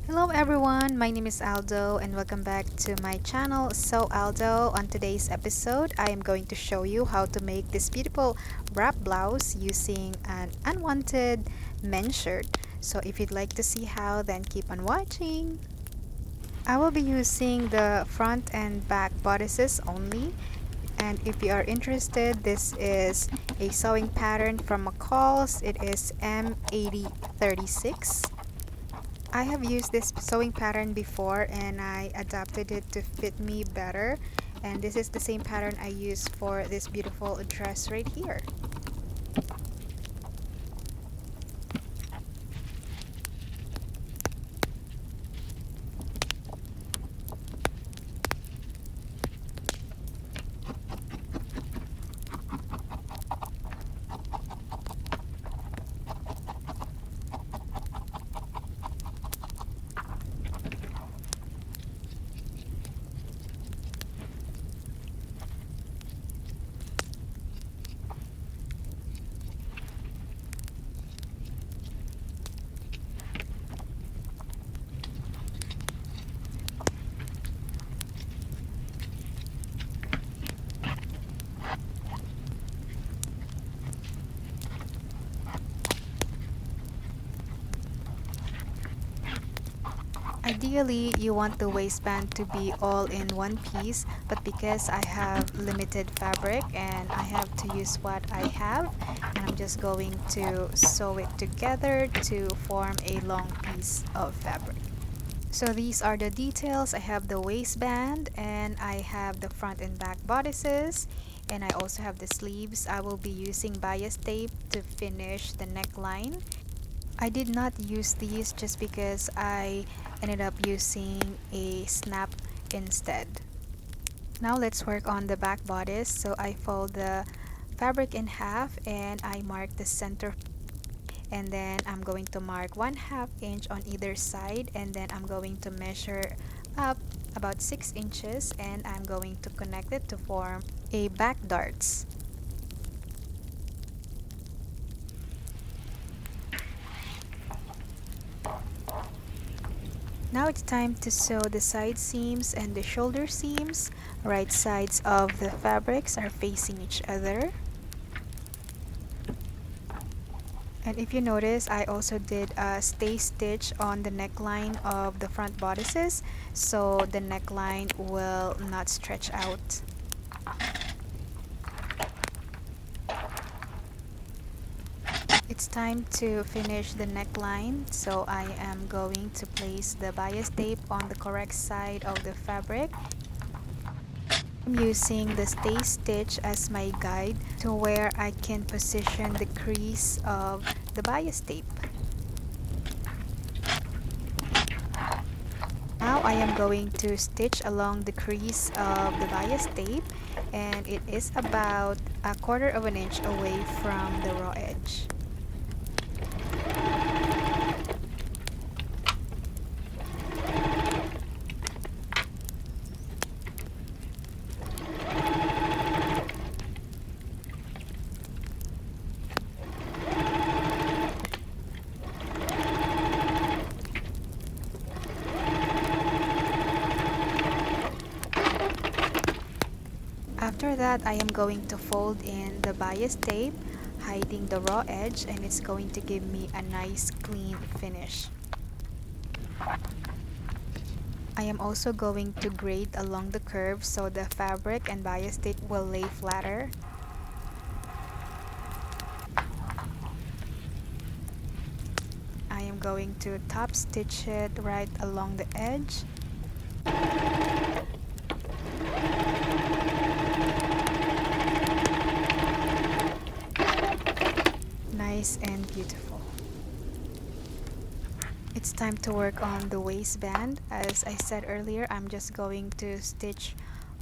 Hello everyone, my name is Aldo and welcome back to my channel Sew Aldo. On today's episode, I am going to show you how to make this beautiful wrap blouse using an unwanted men's shirt. So if you'd like to see how, then keep on watching. I will be using the front and back bodices only. And if you are interested, this is a sewing pattern from McCall's. It is M8036. I have used this sewing pattern before and I adapted it to fit me better, and this is the same pattern I use for this beautiful dress right here. Ideally, you want the waistband to be all in one piece, but because I have limited fabric and I have to use what I have, and I'm just going to sew it together to form a long piece of fabric. So these are the details. I have the waistband and I have the front and back bodices, and I also have the sleeves. I will be using bias tape to finish the neckline. I did not use these just because I ended up using a snap instead. Now let's work on the back bodice. So I fold the fabric in half and I mark the center, and then I'm going to mark 1/2 inch on either side, and then I'm going to measure up about 6 inches and I'm going to connect it to form a back darts. Now it's time to sew the side seams and the shoulder seams. Right sides of the fabrics are facing each other. And if you notice, I also did a stay stitch on the neckline of the front bodices, so the neckline will not stretch out. It's time to finish the neckline, so I am going to place the bias tape on the correct side of the fabric. I'm using the stay stitch as my guide to where I can position the crease of the bias tape. Now I am going to stitch along the crease of the bias tape, and it is about 1/4 of an inch away from the raw edge. After that, I am going to fold in the bias tape, hiding the raw edge, and it's going to give me a nice clean finish. I am also going to grade along the curve so the fabric and bias tape will lay flatter. I am going to top stitch it right along the edge. Nice and beautiful. It's time to work on the waistband. As I said earlier, I'm just going to stitch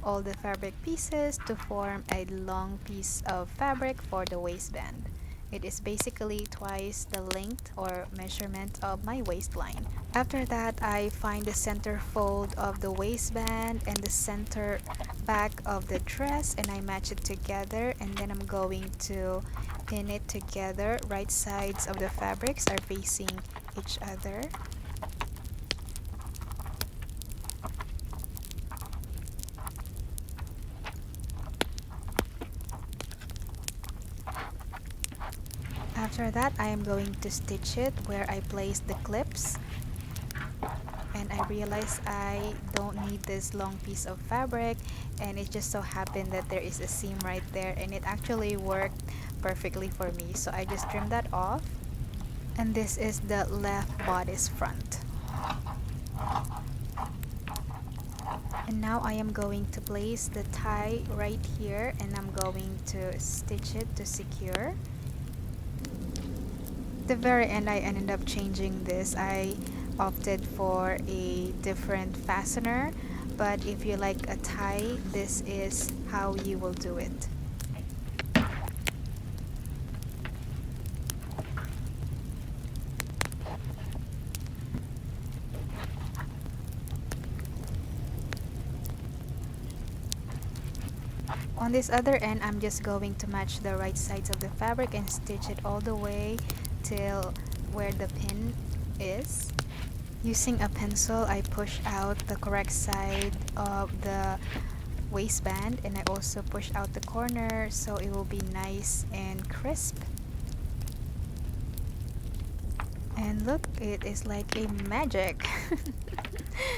all the fabric pieces to form a long piece of fabric for the waistband. It is basically twice the length or measurement of my waistline. After that, I find the center fold of the waistband and the center back of the dress, and I match it together, and then I'm going to pin it together. Right sides of the fabrics are facing each other. After that, I am going to stitch it where I placed the clips. And I realized I don't need this long piece of fabric, and it just so happened that there is a seam right there, and it actually worked perfectly for me. So I just trimmed that off. And this is the left bodice front. And now I am going to place the tie right here, and I'm going to stitch it to secure. At the very end, I ended up changing this. I opted for a different fastener, but if you like a tie, this is how you will do it. On this other end, I'm just going to match the right sides of the fabric and stitch it all the way till where the pin is. Using a pencil, I push out the correct side of the waistband, and I also push out the corner so it will be nice and crisp. And look, it is like a magic.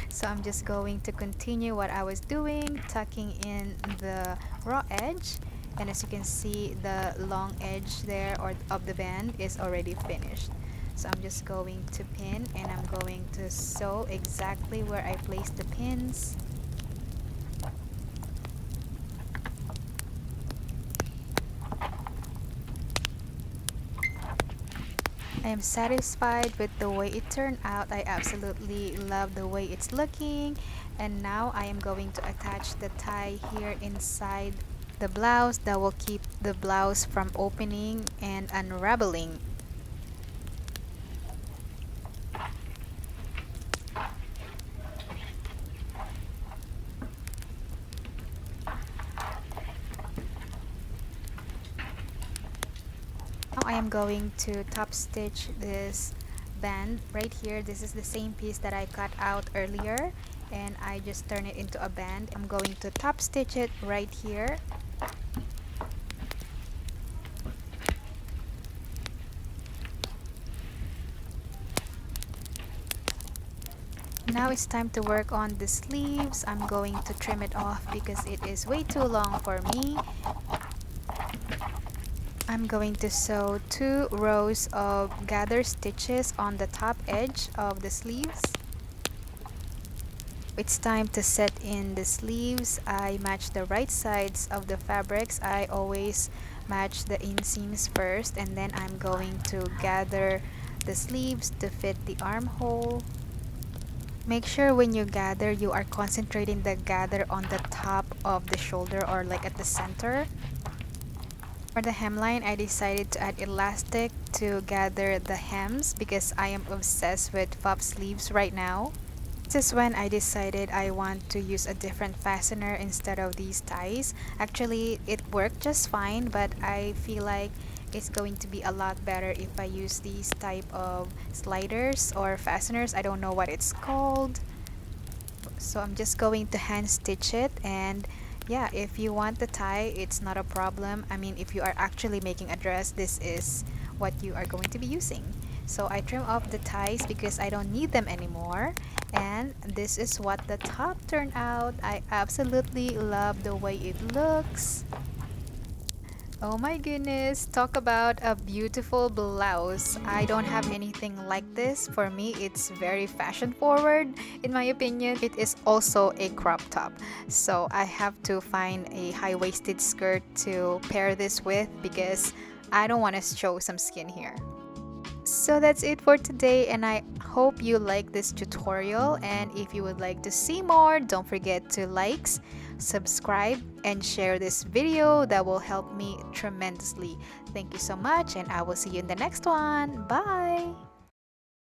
So I'm just going to continue what I was doing, tucking in the raw edge, and as you can see, the long edge there or of the band is already finished. So I'm just going to pin, and I'm going to sew exactly where I placed the pins. I am satisfied with the way it turned out. I absolutely love the way it's looking. And now I am going to attach the tie here inside the blouse. That will keep the blouse from opening and unraveling. Now I am going to top stitch this band right here. This is the same piece that I cut out earlier, and I just turn it into a band. I'm going to top stitch it right here. Now it's time to work on the sleeves. I'm going to trim it off because it is way too long for me. I'm going to sew 2 rows of gather stitches on the top edge of the sleeves. It's time to set in the sleeves. I match the right sides of the fabrics. I always match the inseams first, and then I'm going to gather the sleeves to fit the armhole. Make sure when you gather, you are concentrating the gather on the top of the shoulder or like at the center. For the hemline, I decided to add elastic to gather the hems because I am obsessed with puff sleeves right now. This is when I decided I want to use a different fastener instead of these ties. Actually, it worked just fine, but I feel like it's going to be a lot better if I use these type of sliders or fasteners. I don't know what it's called. So I'm just going to hand stitch it, and yeah, if you want the tie, it's not a problem. I mean, if you are actually making a dress, this is what you are going to be using. So I trim off the ties because I don't need them anymore. And this is what the top turned out. I absolutely love the way it looks. Oh my goodness, talk about a beautiful blouse. I don't have anything like this. For me, it's very fashion forward. In my opinion, it is also a crop top. So I have to find a high-waisted skirt to pair this with because I don't want to show some skin here. So that's it for today, and I hope you like this tutorial. And if you would like to see more, don't forget to like, subscribe, and share this video. That will help me tremendously. Thank you so much, and I will see you in the next one. Bye.